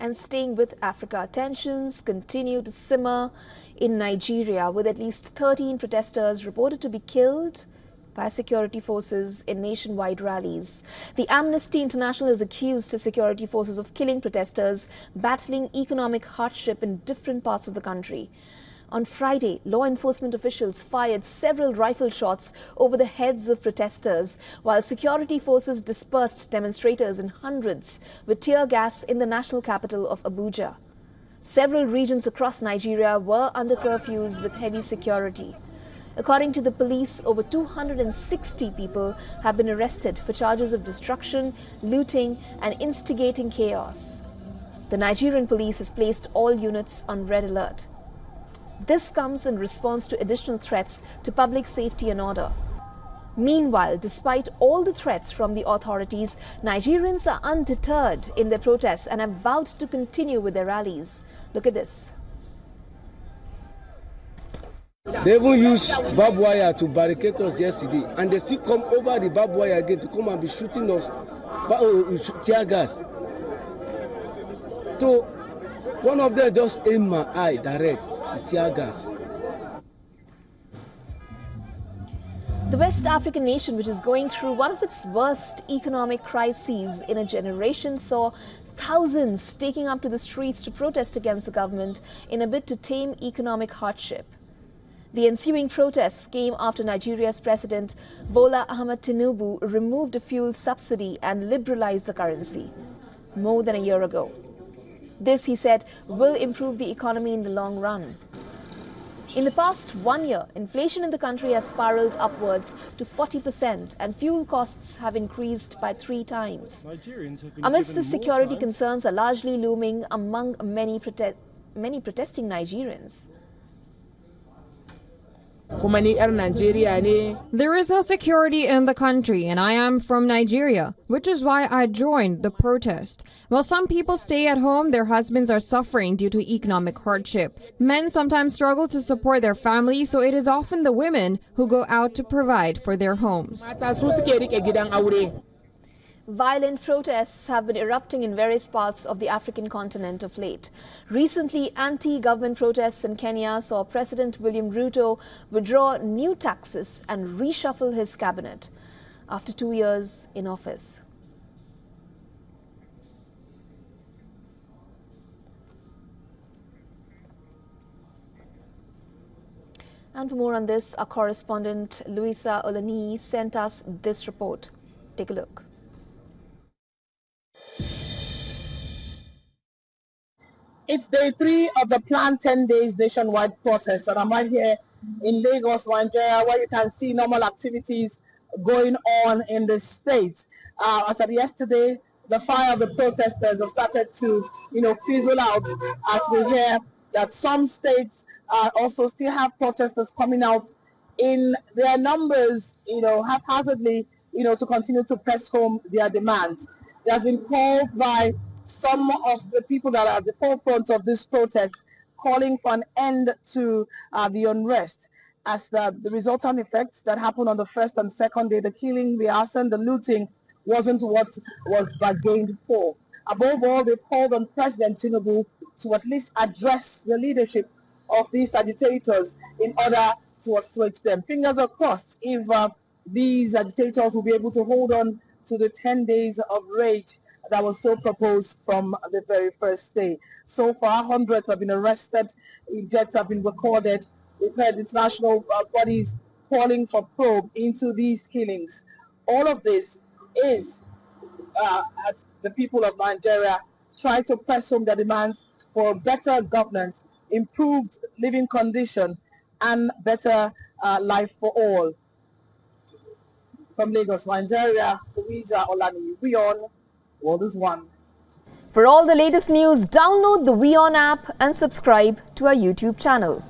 And staying with Africa, tensions continue to simmer in Nigeria, with at least 13 protesters reported to be killed by security forces in nationwide rallies. The Amnesty International has accused the security forces of killing protesters battling economic hardship in different parts of the country. On Friday, law enforcement officials fired several rifle shots over the heads of protesters, while security forces dispersed demonstrators in hundreds with tear gas in the national capital of Abuja. Several regions across Nigeria were under curfews with heavy security. According to the police, over 260 people have been arrested for charges of destruction, looting, and instigating chaos. The Nigerian police has placed all units on red alert. This comes in response to additional threats to public safety and order. Meanwhile, despite all the threats from the authorities, Nigerians are undeterred in their protests and have vowed to continue with their rallies. Look at this. They even used barbed wire to barricade us yesterday, and they still come over the barbed wire again to come and be shooting us with tear gas. So one of them just aimed my eye direct with tear gas. The West African nation, which is going through one of its worst economic crises in a generation, saw thousands taking up to the streets to protest against the government in a bid to tame economic hardship. The ensuing protests came after Nigeria's President Bola Ahmed Tinubu removed a fuel subsidy and liberalized the currency more than a year ago. This, he said, will improve the economy in the long run. In the past 1 year, inflation in the country has spiraled upwards to 40% and fuel costs have increased by 3 times. Amidst the security concerns are largely looming among many protesting Nigerians. There is no security in the country, and I am from Nigeria, which is why I joined the protest. While some people stay at home, their husbands are suffering due to economic hardship. Men sometimes struggle to support their families, so it is often the women who go out to provide for their homes. Violent protests have been erupting in various parts of the African continent of late. Recently, anti-government protests in Kenya saw President William Ruto withdraw new taxes and reshuffle his cabinet after 2 years in office. And for more on this, our correspondent Louisa Olani sent us this report. Take a look. It's day 3 of the planned 10 days nationwide protest, and I'm right here in Lagos, Nigeria, where you can see normal activities going on in the state. As of yesterday, the fire of the protesters have started to, fizzle out, as we hear that some states also still have protesters coming out in their numbers, haphazardly, to continue to press home their demands. There has been called by some of the people that are at the forefront of this protest calling for an end to the unrest, as the resultant effects that happened on the first and second day, the killing, the arson, the looting, wasn't what was bargained for. Above all, they've called on President Tinubu to at least address the leadership of these agitators in order to assuage them. Fingers are crossed if these agitators will be able to hold on to the 10 days of rage that was so proposed from the very first day. So far, hundreds have been arrested, deaths have been recorded. We've heard international bodies calling for probe into these killings. All of this is, as the people of Nigeria try to press home their demands for better governance, improved living condition, and better life for all. From Lagos, Nigeria, Louisa Olani, WION, World is One. For all the latest news, download the WION app and subscribe to our YouTube channel.